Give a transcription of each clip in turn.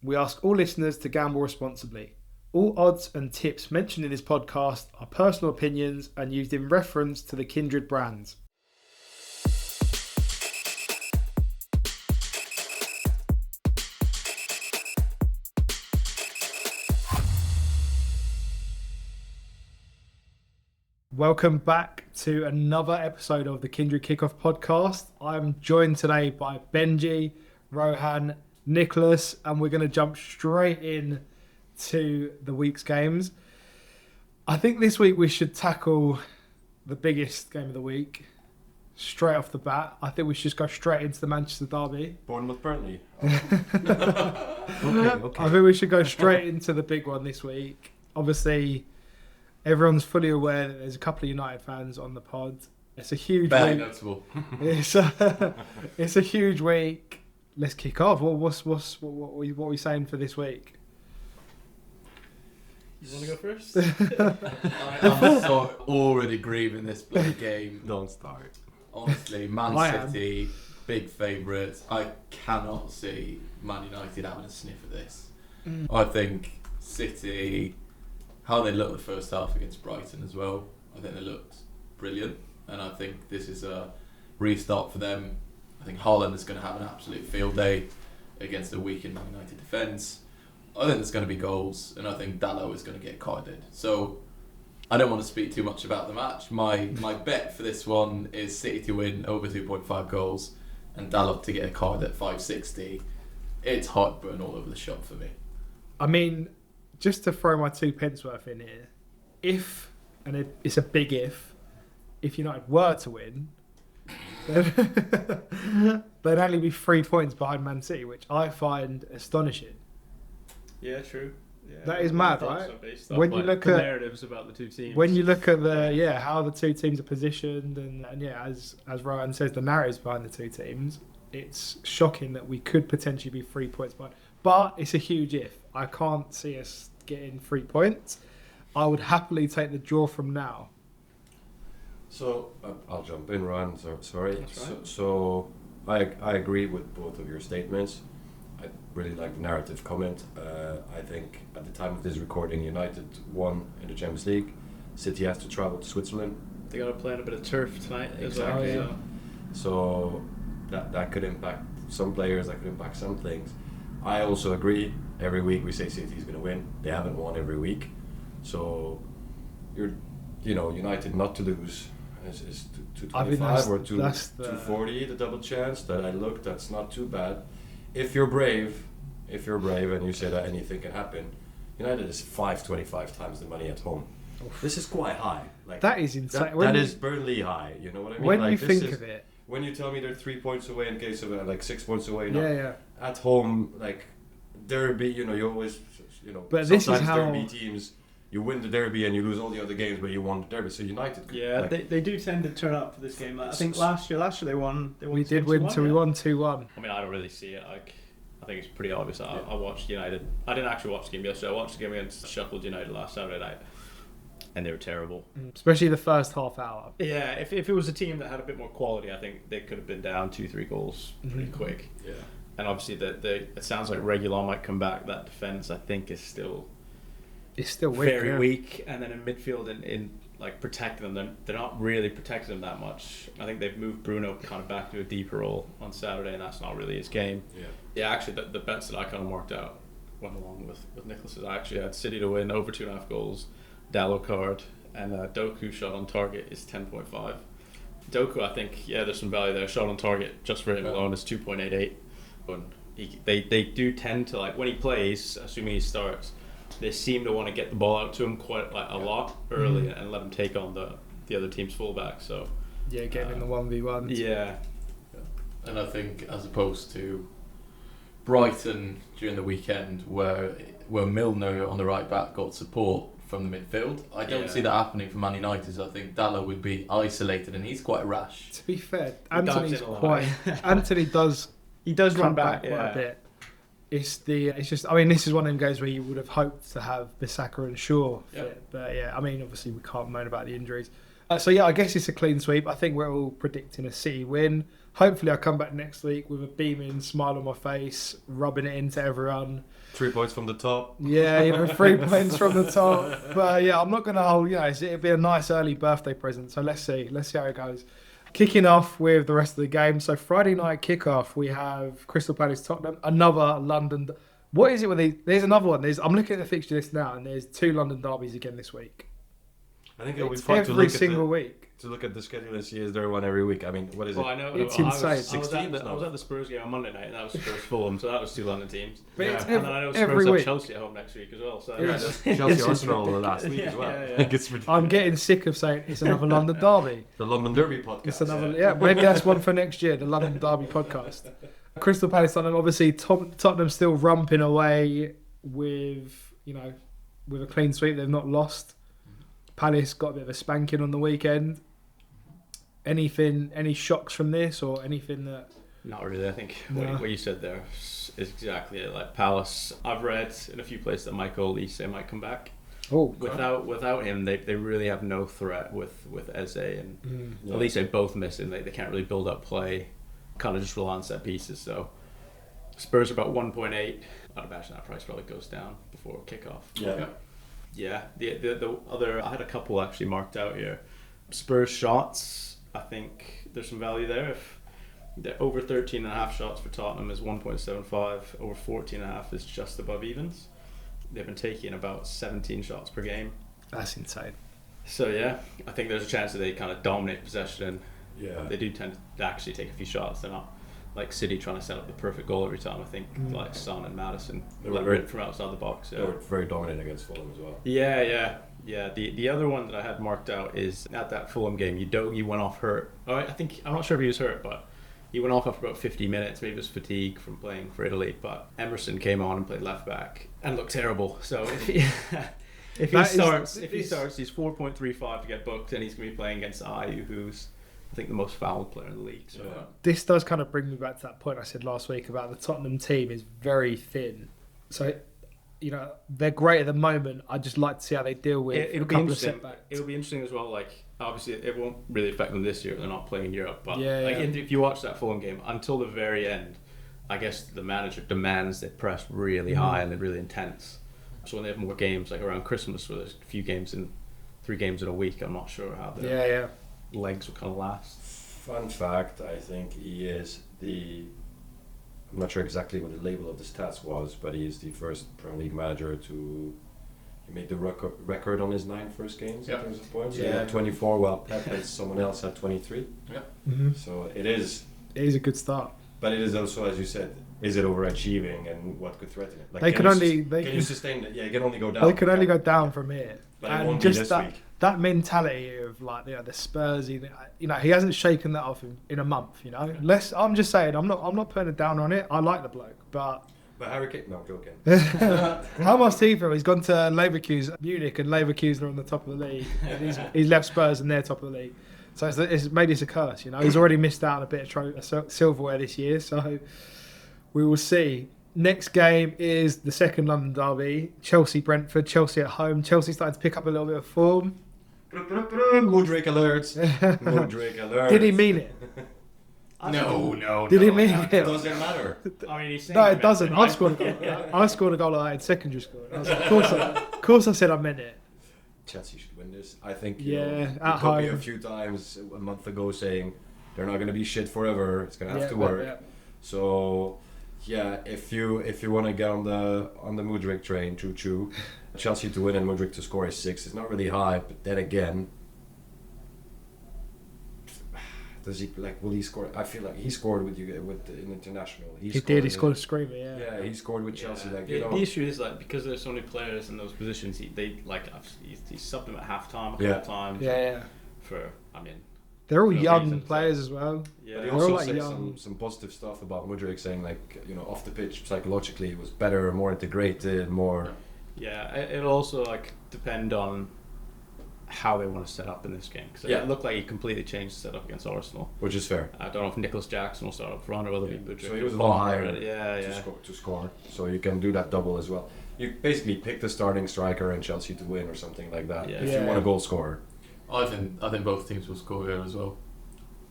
We ask all listeners to gamble responsibly. All odds and tips mentioned in this podcast are personal opinions and used in reference to the Kindred brands. Welcome back to another episode of the Kindred Kickoff podcast. I'm joined today by Benji, Rohan, Niklas, and we're going to jump straight in to the week's games. I think this week we should tackle the biggest game of the week straight off the bat. I think we should just go straight into the Manchester derby. Bournemouth Burnley. Okay. I think we should go straight into the big one this week. Obviously, everyone's fully aware that there's a couple of United fans on the pod. It's a huge Very week. notable. It's a huge week. Let's kick off. What are we saying for this week? You want to go first? I'm so already grieving this bloody game. Don't start. Honestly, Man City, big favourites. I cannot see Man United having a sniff of this. I think City, how they looked the first half against Brighton as well, I think they looked brilliant. And I think this is a restart for them. I think Haaland is going to have an absolute field day against a weakened Man United defence. I think there's going to be goals, and I think Dalot is going to get carded. So I don't want to speak too much about the match. My bet for this one is City to win over 2.5 goals and Dalot to get a card at 5.60. It's heartburn all over the shop for me. I mean, just to throw my 2 pence worth in here, it's a big if United were to win, then they'd only be 3 points behind Man City, which I find astonishing. Yeah, true. Yeah, that is mad, right? When you look at narratives about the two teams, when you look at how the two teams are positioned, and as Rohan says, the narratives behind the two teams, it's shocking that we could potentially be 3 points behind. But it's a huge if. I can't see us getting 3 points. I would happily take the draw from now. So I'll jump in, Ron. Sorry. That's right. So I agree with both of your statements. I really like the narrative comment. I think at the time of this recording, United won in the Champions League. City has to travel to Switzerland. They got to play on a bit of turf tonight. Exactly. As well, so that could impact some players. That could impact some things. I also agree. Every week we say City's going to win. They haven't won every week. So United not to lose is 225 or 240, the double chance that I looked. That's not too bad. If you're brave and you say that anything can happen, United is 5.25 times the money at home. Oof. This is quite high. Like that is insane. That is Burnley high. You know what I mean? When like, you think of it, when you tell me they're 3 points away in case of like 6 points away. Yeah. At home, like derby, you always, But sometimes this is how derby teams. You win the derby and you lose all the other games, but you won the derby. So United, they do tend to turn up for this game. I think last year they won. We did win, so we won 2-1. I mean, I don't really see it. I think it's pretty obvious. I watched United. I didn't actually watch the game yesterday. I watched the game against Sheffield United last Saturday night, and they were terrible. Especially the first half hour. Yeah, if it was a team that had a bit more quality, I think they could have been down 2-3 goals pretty quick. Yeah. And obviously, it sounds like Reguilon might come back. That defence, I think, is still. It's still weak, very weak, and then in midfield in like protecting them, they're not really protecting them that much. I think they've moved Bruno kind of back to a deeper role on Saturday, and that's not really his game. Yeah. Actually, the bets that I kind of marked out went along with Niklas's. I actually had City to win over 2.5 goals, Dalot card, and Doku shot on target is 10.5. Doku, I think, there's some value there. Shot on target just for him alone is 2.88. They do tend to, like, when he plays, assuming he starts, they seem to want to get the ball out to him quite a lot early and let him take on the other team's fullback. So getting in the 1v1. Yeah. And I think as opposed to Brighton during the weekend where Milner on the right back got support from the midfield, I don't see that happening for Man United. I think Dalot would be isolated and he's quite rash. To be fair, Anthony does run back quite a bit. It's just, I mean, this is one of them games where you would have hoped to have Bissaka and Shaw fit. But I mean, obviously we can't moan about the injuries. I guess it's a clean sweep. I think we're all predicting a City win. Hopefully I'll come back next week with a beaming smile on my face, rubbing it into everyone. 3 points from the top. Yeah, 3 points from the top. But yeah, I'm not going to hold, it'll be a nice early birthday present. So let's see how it goes. Kicking off with the rest of the game. So Friday night kickoff, we have Crystal Palace Tottenham, another London. What is it when there's another one? I'm looking at the fixture list now, and there's 2 London derbies again this week. I think it'll be fun to look at the schedule and see is there one every week. I mean, what is it? I know. It's insane. I was at the Spurs game on Monday night, and that was Spurs Fulham, so that was 2 London teams. But and then I know Spurs have Chelsea at home next week as well. So Chelsea Arsenal last week as well. Yeah. I think it's ridiculous. I'm getting sick of saying it's another London derby. The London Derby podcast. It's another, maybe that's one for next year, the London Derby podcast. Crystal Palace Tottenham, obviously Tottenham still romping away with a clean sweep. They've not lost. Palace got a bit of a spanking on the weekend. Any shocks from this or anything that? Not really. I think what you said there is exactly it. Like Palace, I've read in a few places that Michael Olise might come back. Oh, without him, they really have no threat with Eze and Olise both missing. They can't really build up play. Kind of just rely on set pieces. So Spurs are about 1.8. I'd imagine that price probably goes down before kickoff. Yeah. The other, I had a couple actually marked out here. Spurs shots, I think there's some value there. If the over 13.5 shots for Tottenham is 1.75, over 14.5 is just above evens. They've been taking about 17 shots per game. That's insane. So yeah, I think there's a chance that they kind of dominate possession. Yeah. They do tend to actually take a few shots. They're not like City trying to set up the perfect goal every time. I think like Son and Madison let rip from outside the box. They were very dominant against Fulham as well. Yeah. The other one that I had marked out is at that Fulham game, he went off hurt. I'm not sure if he was hurt, but he went off after about 50 minutes. Maybe it was fatigue from playing for Italy. But Emerson came on and played left back and looked terrible. So if he starts, he's 4.35 to get booked, and he's going to be playing against Ayew, who's I think the most fouled player in the league. So this does kind of bring me back to that point I said last week about the Tottenham team is very thin. So they're great at the moment. I'd just like to see how they deal with a couple of setbacks. It'll be interesting as well. Like obviously, it won't really affect them this year. They're not playing in Europe, but if you watch that Fulham game until the very end, I guess the manager demands they press really high and they're really intense. So when they have more games, like around Christmas, where there's a few games 3 games in a week, I'm not sure how their legs will kind of last. Fun fact: I think he is I'm not sure exactly what the label of the stats was, but he is the first Premier League manager to make the record on his 9 first games in terms of points. Yeah, 24, while Pep and someone else had 23. Yeah. Mm-hmm. So it is a good start. But it is also, as you said, is it overachieving and what could threaten it? Like, can you sustain it? Yeah, you can only go down. They can only go down from here. But it won't be this week. That mentality of the Spurs, he hasn't shaken that off in a month. I'm just saying, I'm not putting a down on it. I like the bloke, but Harry Kane, no, I'm joking. How much he feel? He's gone to Leverkusen, Munich, and Leverkusen are on the top of the league. And he's left Spurs and they're top of the league. So maybe it's a curse. He's already missed out on a bit of silverware this year. So we will see. Next game is the second London derby, Chelsea-Brentford. Chelsea at home. Chelsea starting to pick up a little bit of form. Moodrake alerts. Moodrake alerts. Did he mean it? No. Did he mean it? It doesn't matter. I mean, he's saying no, it doesn't. I scored a goal. I scored a goal I had secondary school. Of course I said I meant it. Chelsea should win this. I think at home. A few times a month ago saying they're not going to be shit forever. It's going to have to work. Yeah. So if you want to get on the Moodrake train, choo-choo, Chelsea to win and Moodrake to score is 6. It's not really high, but then again, will he score? I feel like he scored with an international. He did. He scored a screamer. Yeah, he scored with Chelsea. The issue is because there's so many players in those positions. He subbed them at halftime a couple times. Yeah. They're all young players as well. Yeah. But he also said some positive stuff about Moodrake, saying off the pitch psychologically it was better, more integrated, more. Yeah, it'll also depend on how they want to set up in this game, because it looked like he completely changed the setup against Arsenal, which is fair. I don't know if Niklas Jackson will start up front or whether it be Moodrake. So he was a lot higher to score, so you can do that double as well. You basically pick the starting striker and Chelsea to win or something like that if you want a goal scorer. I think both teams will score here as well.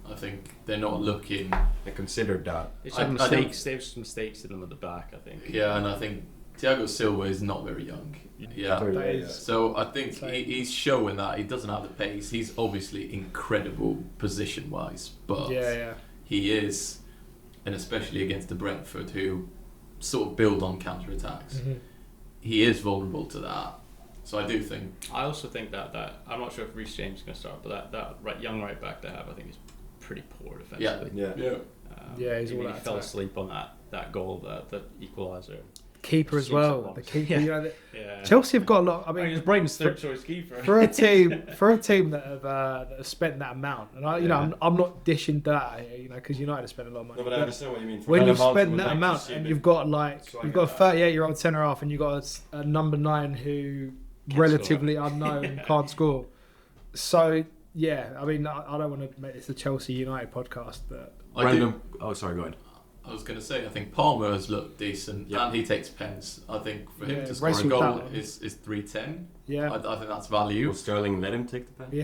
I think they're not looking. They considered that. It's mistakes. They have some mistakes in them at the back, I think. Yeah, and I think Thiago Silva is not very young. Yeah. So I think he's showing that he doesn't have the pace. He's obviously incredible position-wise, but he is, and especially against the Brentford, who sort of build on counter-attacks, he is vulnerable to that. So I do think... I also think that I'm not sure if Reece James is going to start, but that young right back they have, I think, is pretty poor defensively. He's all that. He fell asleep on that goal, that equaliser. Keeper as well. The keeper. Chelsea have got a lot. I mean, he's Brighton's third choice keeper. for a team that have spent that amount, and I'm not dishing that, because United have spent a lot of money. No, but I understand what you mean. When you spend that amount, and you've got a 38-year-old centre half, and you've got a number 9 who relatively unknown can't score. So I mean, I don't want to make this a Chelsea United podcast, but sorry, go ahead. I was going to say, I think Palmer has looked decent, and he takes pens. I think for him to score a goal is 310. Yeah, I think that's value. Will Sterling let him take the pen?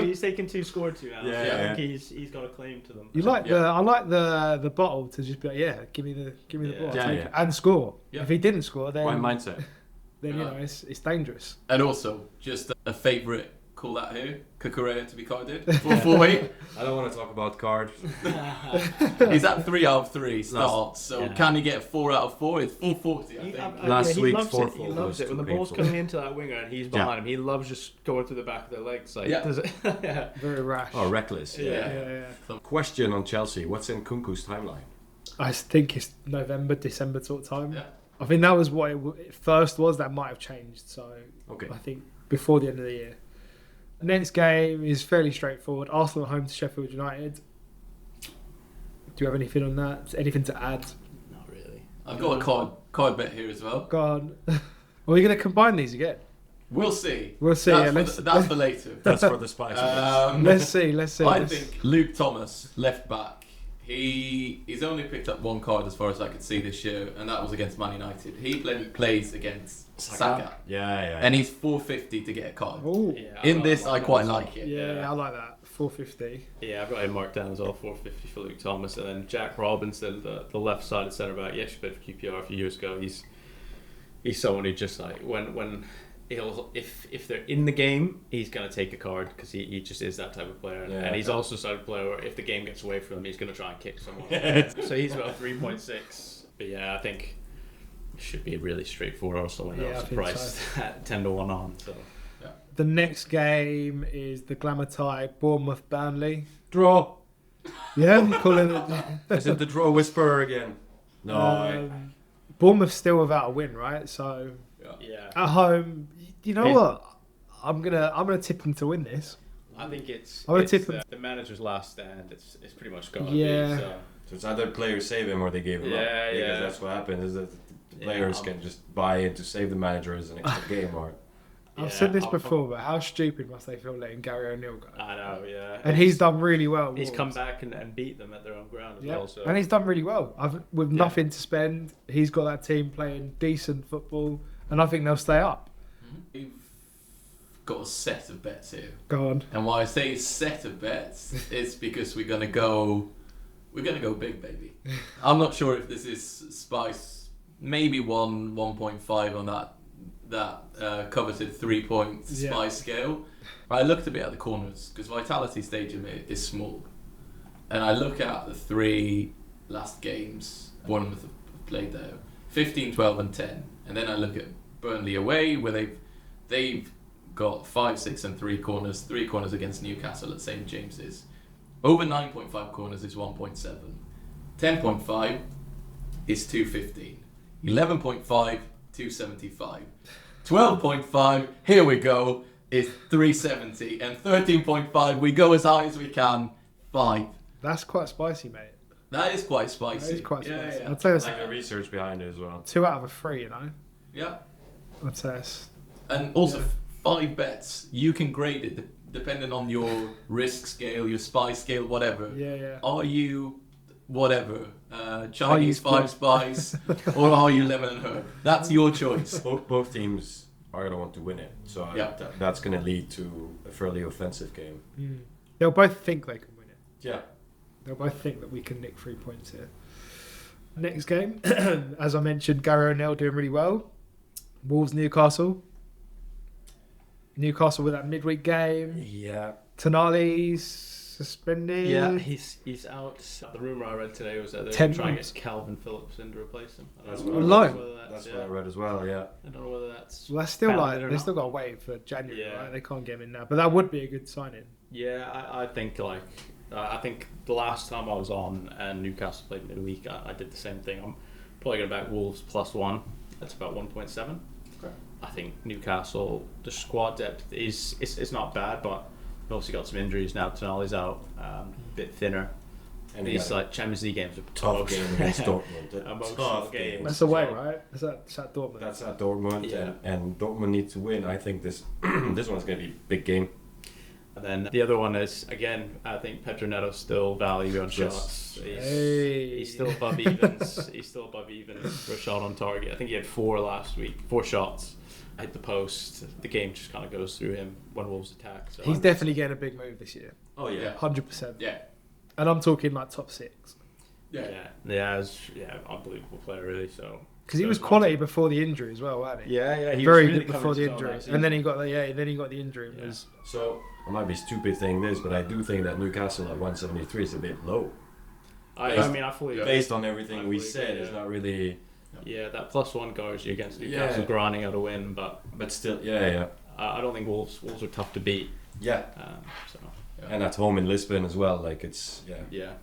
He's taken 2, scored 2 now. I think he's got a claim to them. I like the bottle to just be like, give me the ball, and score. Yeah. If he didn't score, then my mindset. Then it's dangerous. And also, just a favourite. Call that here. Cucurella to be carded. 4-4-8. I don't want to talk about cards. He's at 3 out of 3 starts, so can he get 4 out of 4? It's 440, I think. Last week's 4-4. He loves it when the ball's coming into that winger and he's behind him. He loves just going through the back of their legs. Does it? Very rash. Oh, reckless. Yeah. Question on Chelsea. What's in Kunku's timeline? I think it's November, December sort of time. Yeah. I think that was what it first was. That might have changed. So I think before the end of the year. Next game is fairly straightforward. Arsenal at home to Sheffield United. Do you have anything on that? Anything to add? Not really. I've got a card bet here as well. Go on. Are we going to combine these again? We'll see. That's for later. That's for the spice. Let's see. I think Luke Thomas, left back. He's only picked up 1 card as far as I could see this year, and that was against Man United. He plays against Saka. Yeah. And he's 450 to get a card. I quite like it. Yeah, I like that. 450. Yeah, I've got him marked down as well. 450 for Luke Thomas, and then Jack Robinson, the left-sided centre back. Yes, you played for QPR a few years ago. He's someone who just when if they're in the game, he's going to take a card because he just is that type of player. And he's also the type of player where if the game gets away from him, he's going to try and kick someone. So he's about 3.6. But I think it should be really straightforward. Also, priced at 10-1 on. So. The next game is the glamour tie, Bournemouth-Burnley. Draw. Yeah, I'm calling it. Is it the draw whisperer again? No. Bournemouth still without a win, right? So at home, you know what? I'm gonna tip them to win this. I think it's the manager's last stand. It's pretty much gone. Yeah. So it's either players save him or they gave him up. Because that's what happened. Is that the players can just buy in to save the manager as an extra game or. I've said this before, but how stupid must they feel letting Gary O'Neill go? I know, And he's done really well. He's come back and beat them at their own ground as well. So. And he's done really well. With nothing to spend, he's got that team playing decent football, and I think they'll stay up. We've got a set of bets here. Go on. And why I say set of bets is because we're gonna go big, baby. I'm not sure if this is spice. Maybe 1.5 on that coveted 3-point spice scale. I looked a bit at the corners because Vitality Stadium is small, and I look at the 3 last games Bournemouth have played there, 15, 12 and 10, and then I look at Burnley away where they've got 5, 6 and 3 corners against Newcastle at St James's. Over 9.5 corners is 1.7, 10.5 is 215, 11.5 275, 12.5 here we go is 370, and 13.5 we go as high as we can, 5. That's quite spicy, mate. That is quite spicy. That is quite spicy. Yeah. I'd say it's like the research behind it as well. 2 out of 3, Yeah. I'd say it's... And also 5 bets. You can grade it depending on your risk scale, your spice scale, whatever. Yeah. Are you whatever? Chinese 5 spice, or are you lemon and herb? That's your choice. Both teams are going to want to win it. So that's going to lead to a fairly offensive game. They'll both think they can win it. Yeah. They'll both think that we can nick 3 points here. Next game, as I mentioned, Gary O'Neill doing really well. Wolves Newcastle. Newcastle with that midweek game. Yeah. Tonali's suspended. Yeah, he's out. The rumour I read today was that they're trying to get Calvin Phillips in to replace him. That's what I read as well, yeah. I don't know whether that's... Well, that's still they've still got to wait for January, right? They can't get him in now. But that would be a good signing. Yeah, I think I think the last time I was on and Newcastle played midweek, I did the same thing. I'm probably going to back Wolves +1. That's about 1.7. Okay. I think Newcastle, the squad depth is not bad, but they've obviously got some injuries now. Tonali's out, a bit thinner. And these Champions League games are tough game against Dortmund. Emotional game. That's away, right? That's at Dortmund. That's at Dortmund, and Dortmund needs to win. I think this this one's going to be a big game. And then the other one is, again, I think Petronetto's still value on shots. He's still above evens. He's still above evens for a shot on target. I think he had 4 last week, 4 shots. Hit the post. The game just kind of goes through him when Wolves attack. So he's definitely getting a big move this year. Oh yeah, 100%. Yeah, and I'm talking like top 6. Unbelievable player really. So because he was quality before the injury as well, wasn't he? Yeah, he very was really good before the injury, and then he got the injury. Yeah. So I might be stupid saying this, but I do think that Newcastle at 173 is a bit low. I fully based on everything we said, it's not really. Yeah, that +1 guards you against Newcastle grinding out a win, but still, I don't think Wolves are tough to beat. Yeah. And at home in Lisbon as well, Yeah.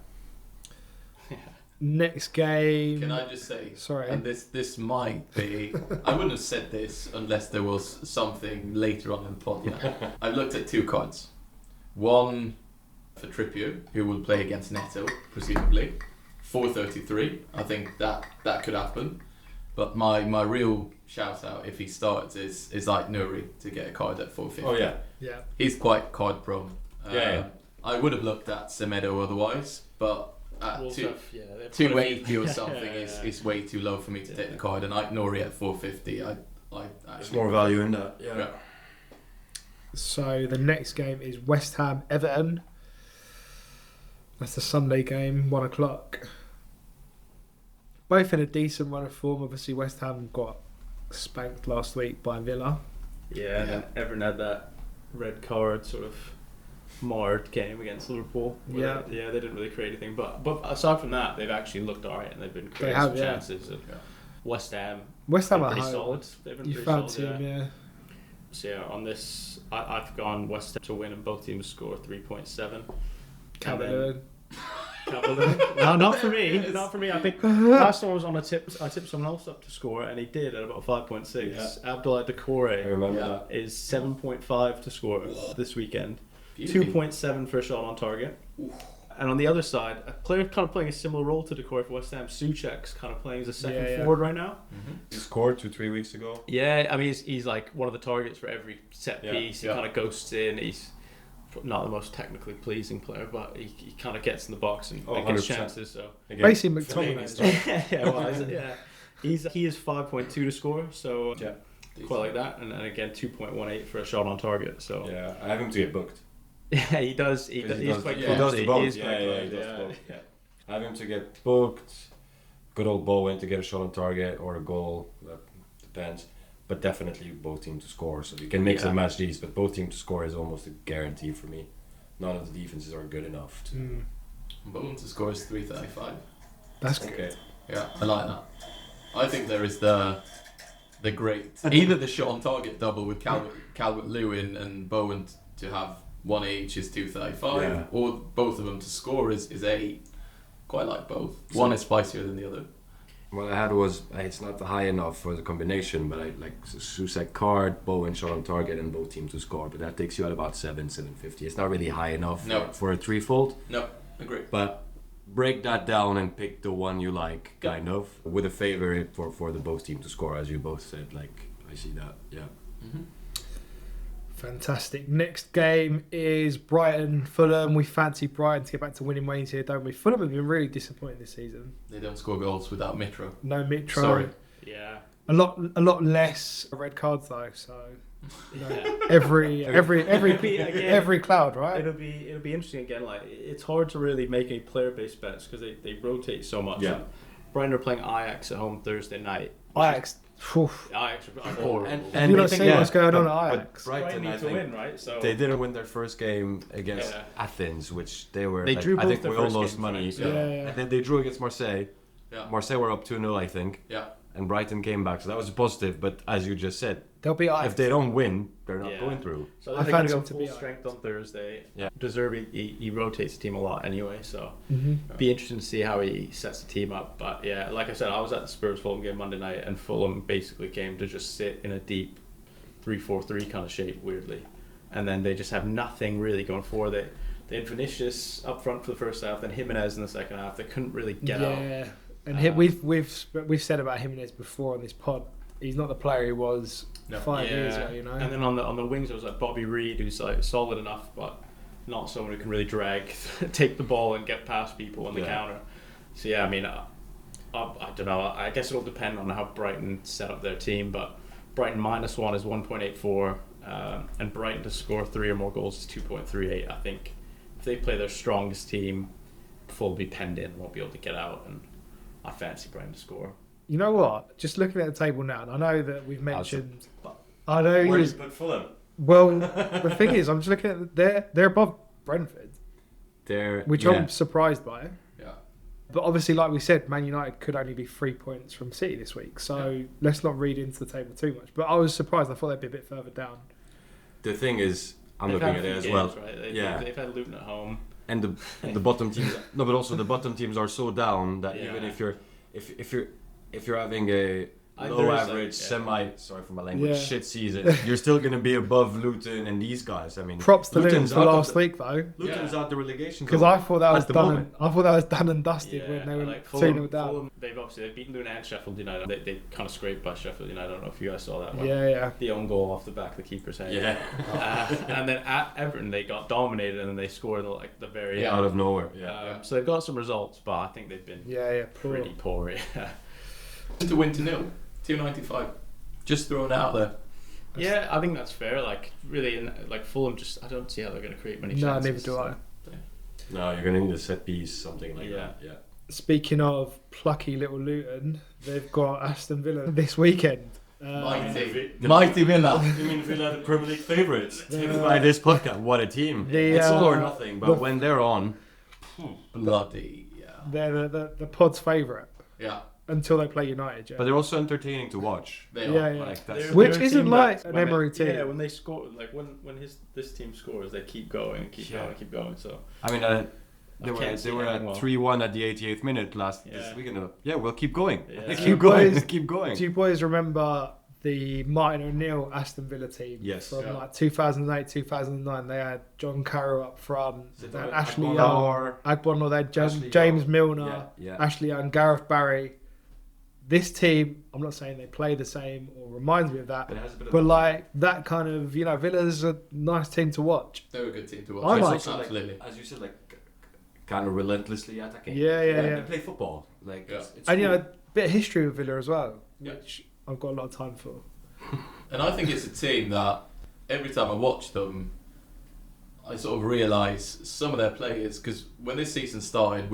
Next game. Can I just say? Sorry. And this might be. I wouldn't have said this unless there was something later on in the pod. Yeah. I've looked at 2 cards. One for Trippier, who will play against Neto, presumably. 433. I think that could happen. But my real shout out if he starts is like Nuri to get a card at 450. Oh yeah. Yeah. He's quite card prone. Yeah. I would have looked at Semedo other's, but at 280 or something is way too low for me to take the card, and Nori at 450. There's more value in that. Yeah. So the next game is West Ham Everton. That's the Sunday game, 1:00. Both in a decent run of form. Obviously, West Ham got spanked last week by Villa. Yeah. And Everton had that red card sort of marred game against Liverpool. They didn't really create anything. But aside from that, they've actually looked alright and they've been creating some chances. West Ham are pretty solid. They've been you pretty fancy solid. them, So on this, I've gone West Ham to win, and both teams score 3.7. Calvert-Lewin. No, not for me. Not for me. I think last time I was on a tip, I tipped someone else up to score, and he did at about 5.6. Yeah. Abdullah Decore that is 7.5 to score this weekend. Beauty. 2.7 for a shot on target. And on the other side, a player kind of playing a similar role to Decore for West Ham, Souček's kind of playing as a second forward right now. Mm-hmm. He scored 2-3 weeks ago. Yeah, I mean he's like one of the targets for every set piece. He kind of ghosts in. He's not the most technically pleasing player, but he kind of gets in the box and gets chances. So basically McTominay. He is 5.2 to score, so quite like that. And again 2.18 for a shot on target. So I have him to get booked. Yeah, he does. He's quite clumsy. He does both. I have him to get booked. Good old Bowen to get a shot on target or a goal. That depends. But definitely both teams to score. So you can mix and match these, but both teams to score is almost a guarantee for me. None of the defenses are good enough to. Bowen to score is 335. That's good. Okay. Yeah, I like that. I think there is the great either the shot on target double with Calvert-Lewin and Bowen to have 1 each is 235, or both of them to score is 8. Quite like both. One is spicier than the other. What I had was it's not high enough for the combination, but I like Souček card, Bowen shot on target, and both teams to score. But that takes you at about 750. It's not really high enough for a threefold. No, agree. But break that down and pick the one you like, kind of, with a favorite for the both teams to score, as you both said. Like I see that, Mm-hmm. Fantastic. Next game is Brighton Fulham. We fancy Brighton to get back to winning ways here, don't we? Fulham have been really disappointing this season. They don't score goals without Mitro. No Mitro. Sorry. Yeah. A lot less red cards though. So every cloud, right? It'll be interesting again. Like it's hard to really make any player-based bets because they rotate so much. Yeah. Brighton are playing Ajax at home Thursday night. Ajax. Ajax are horrible. And you not see what's going on at Ajax. Brighton need to win, right? So they didn't win their first game against Athens, which they were. They drew both I think their we all first lost games, money. right? Yeah. And then they drew against Marseille. Yeah. Marseille were up 2-0, I think. Yeah. And Brighton came back, so that was a positive. But as you just said, they'll be Ajax. if they don't win, they're not going through. So I they're going fancy to them go to full be strength Ajax. on Thursday. Yeah. De Zerbi, he rotates the team a lot anyway, so be interesting to see how he sets the team up. But yeah, like I said, I was at the Spurs-Fulham game Monday night, and Fulham basically came to just sit in a deep 3-4-3 kind of shape, weirdly. And then they just have nothing really going for it. They had Vinicius up front for the first half, then Jimenez in the second half. They couldn't really get out. Yeah, and we've said about Jimenez before on this pod. He's not the player he was 5 years ago, you know. And then on the wings, it was like Bobby Reed, who's like solid enough, but not someone who can really drag, take the ball and get past people on the counter. So yeah, I mean, I don't know. I guess it'll depend on how Brighton set up their team, but Brighton -1 is 1.84, and Brighton to score 3 or more goals is 2.38. I think if they play their strongest team, Fulham will be penned in, won't be able to get out, and I fancy Brighton to score. You know what? Just looking at the table now, and I know that we've mentioned. I know Where you do was, you put Fulham? well, the thing is, I'm just looking at they're above Brentford, which I'm surprised by. Yeah. But obviously, like we said, Man United could only be 3 points from City this week, so let's not read into the table too much. But I was surprised. I thought they'd be a bit further down. The thing is, I'm They've looking had at a it as few well. games, right? They've had Luton at home. And the bottom teams, no, but also the bottom teams are so down that even if you're having a low average, sorry for my language, shit season, you're still going to be above Luton and these guys. I mean, props to Luton for last week though. Luton's out the relegation because I thought that was done. I thought that was done and dusted when they were 2-0 down. Fulham, they've beaten Luton and Sheffield United. They kind of scraped by Sheffield United. I don't know if you guys saw that one. Yeah. The own goal off the back of the keeper's head. And then at Everton they got dominated and then they scored like the very out of nowhere. So they've got some results, but I think they've been pretty poor. To win 2-0. 2.95. Just throwing it out there. Yeah, I think that's fair. Like really, like Fulham, just I don't see how they're going to create many chances. No, neither do I. No, you're going to need a set piece, something like that. Yeah. Speaking of plucky little Luton, they've got Aston Villa this weekend. Mighty Villa. You mean Villa, the Premier League favourites? By this podcast, what a team! It's all or nothing, but when they're on, bloody they're the pod's favourite. Yeah. Until they play United, but they're also entertaining to watch. They are. Like, which isn't like an Emery team. Yeah, when they score, like when this team scores, they keep going, keep going. So I mean, they were at 3-1 at the 88th minute this weekend. We'll keep going. Keep going. Do you boys remember the Martin O'Neill Aston Villa team? Yes. From like 2008, 2009, they had John Carroll up front, they had Ashley Young, Agbonlor, they had James Milner, Ashley Young, Gareth Barry. This team, I'm not saying they play the same or reminds me of that, but like that kind of, Villa's a nice team to watch. They're a good team to watch. I like absolutely. As you said, like kind of relentlessly attacking. Yeah. They play football. It's and cool. a bit of history with Villa as well, which I've got a lot of time for. And I think it's a team that every time I watch them, I sort of realise some of their players, because when this season started,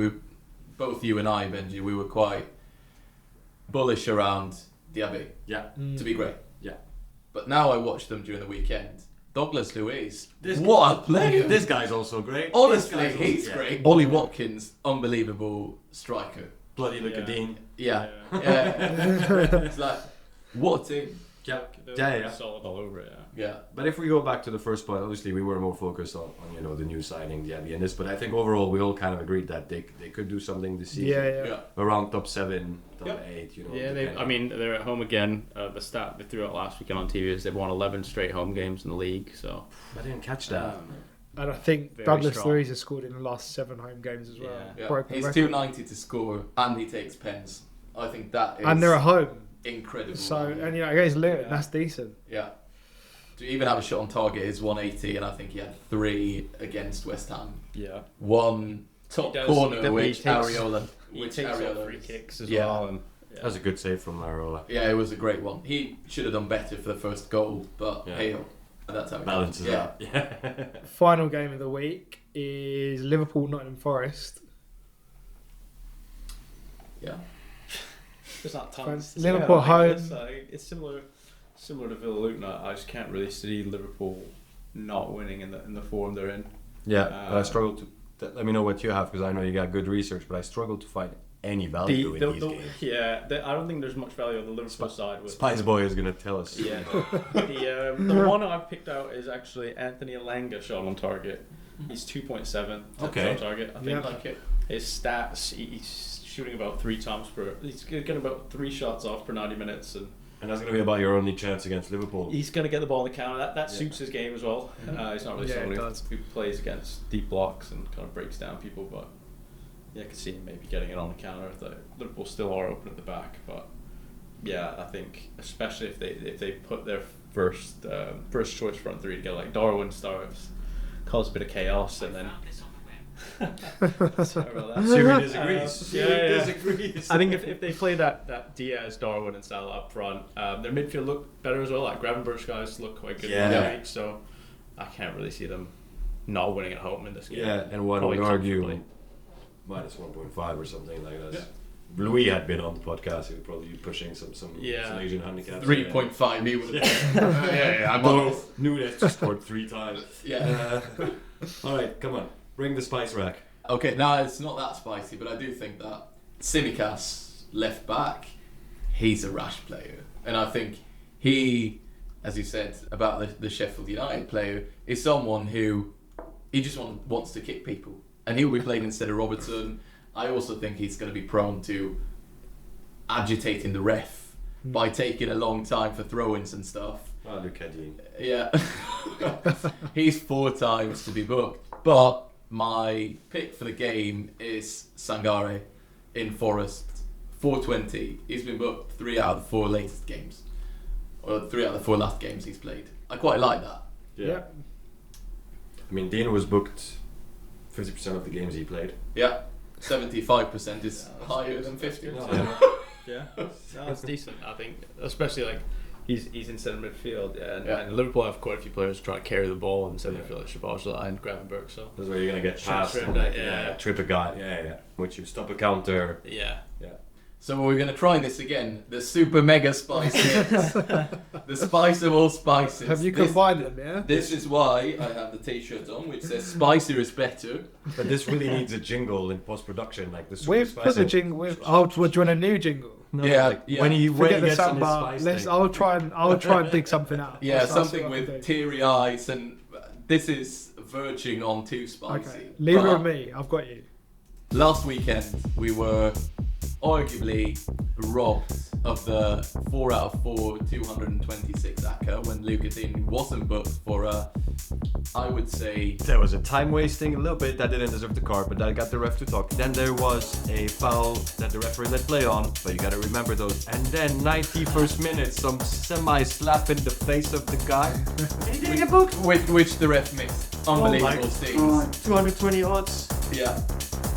both you and I, Benji, we were quite bullish around Diaby to be great. Yeah. But now I watch them during the weekend. Douglas Luiz, what a player! This guy's also great. Honestly, he's great. Ollie Watkins, unbelievable striker. Bloody Lucadine. Yeah. It's like, what a team. Yeah. Solid all over it. Yeah. But if we go back to the first point, obviously we were more focused on the new signing, Diaby, and this. But I think overall we all kind of agreed that they could do something this season. Yeah. Around top 7, top 8. They're at home again. The stat they threw out last weekend on TV is they've won 11 straight home games in the league. So I didn't catch that. And I think Douglas Luiz has scored in the last 7 home games as well. Yeah. He's 290 to score, and he takes pens. I think that is. And they're at home. Incredible. So against Luton, that's decent. Yeah. To even have a shot on target is 180, and I think he had 3 against West Ham. Yeah. 1 top corner, which Areola. He takes free kicks as well. And that was a good save from Areola. Yeah, it was a great one. He should have done better for the first goal, but hey-ho. And that's how it balances out. Yeah. Final game of the week is Liverpool Nottingham Forest. Yeah. There's not tons. Liverpool home. It's similar to Villa Luton. I just can't really see Liverpool not winning in the form they're in. Yeah, but I struggle to. Let me know what you have, because I know you got good research, but I struggle to find any value in these games. Yeah, I don't think there's much value on the Liverpool side. Spice Boy is going to tell us. Yeah. The one I've picked out is actually Anthony Elanga shot on target. He's 2.7 shot on target. I think like it. His stats, he's shooting about 3 times per. He's getting about 3 shots off per 90 minutes, and that's going to be about your only chance against Liverpool. He's going to get the ball in the counter. That suits his game as well. He's not really someone who plays against deep blocks and kind of breaks down people, but I could see him maybe getting it on the counter. Liverpool still are open at the back, but yeah, I think especially if they put their first choice front three together, like Darwin starts, cause a bit of chaos, and then. Sorry about that. Siri disagrees. Disagrees. I think if they play that Diaz, Darwin, and Salah up front, their midfield look better as well. Like Gravenberch's guys look quite good this week, so I can't really see them not winning at home in this game. Yeah, and one would argue minus 1.5 or something like that. Yeah. Louis had been on the podcast. He would probably be pushing some Asian handicaps. 3.5. He would have. I both Nunes just scored 3 times. Yeah. All right, come on. Bring the spice rack. Okay, now it's not that spicy, but I do think that Tsimikas, left back, he's a rash player. And I think he, as you said about the Sheffield United player, is someone who he just wants to kick people. And he'll be playing instead of Robertson. I also think he's going to be prone to agitating the ref by taking a long time for throw-ins and stuff. Oh, look at you. Yeah. He's 4 times to be booked. But my pick for the game is Sangare in Forest, 420. He's been booked 3 out of the 4 latest games, or 3 out of the 4 last games he's played. I quite like that. Yeah. I mean, Dean was booked 50% of the games he played. Yeah, 75% is higher than 50%. Yeah, that's decent. I think, especially like he's in centre midfield, and Liverpool have quite a few players trying to carry the ball in centre midfield, like Shabazz and Gravenberch. So that's where you're gonna get past, trip a guy, which you stop a counter. Yeah. So we're going to try this again. The super mega spice hits. The spice of all spices. Have you combined them, yeah? This is why I have the t-shirt on, which says spicier is better. But this really needs a jingle in post-production, like the super We've put the jingle. Do you want a new jingle? No, when he gets on his spice I'll try and dig something out. Yeah, something with teary eyes, and this is verging on too spicy. Okay. Leave it with me. I've got you. Last weekend we were arguably robbed of the 4 out of 4 226 ACCA when Lucatin wasn't booked for I would say there was a time wasting a little bit that didn't deserve the card, but that got the ref to talk. Then there was a foul that the referee let play on, but you gotta remember those. And then 91st minute, some semi slap in the face of the guy. And he didn't get booked. Which the ref missed. Unbelievable things. 220 odds. Yeah.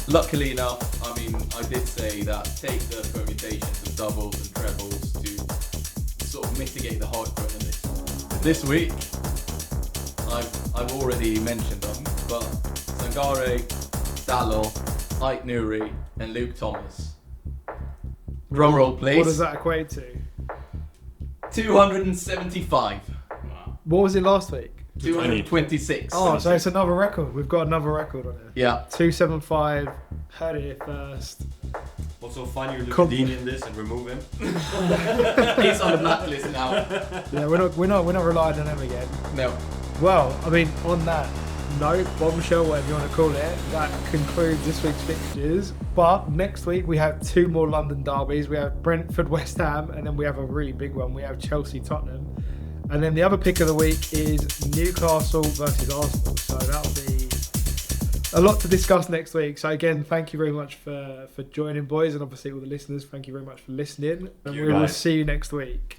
Luckily enough, I mean, I did say that take the permutations of doubles and trebles to sort of mitigate the heartburn of this. This week, I've already mentioned them, but Sangare, Dalot, Ait Nouri, and Luke Thomas. Drum roll, please. What does that equate to? 275. What was it last week? 226. Oh, so it's another record. We've got another record on it. Yeah. 275. Heard it here first. Also, find your Lucadini in this and remove him. He's on the blacklist now. Yeah, we're not relying on him again. No. Well, I mean, on that note, bombshell, whatever you want to call it, that concludes this week's fixtures. But next week we have 2 more London derbies. We have Brentford, West Ham, and then we have a really big one. We have Chelsea, Tottenham. And then the other pick of the week is Newcastle versus Arsenal. So that'll be a lot to discuss next week. So again, thank you very much for joining, boys, and obviously all the listeners, thank you very much for listening. And we will see you next week.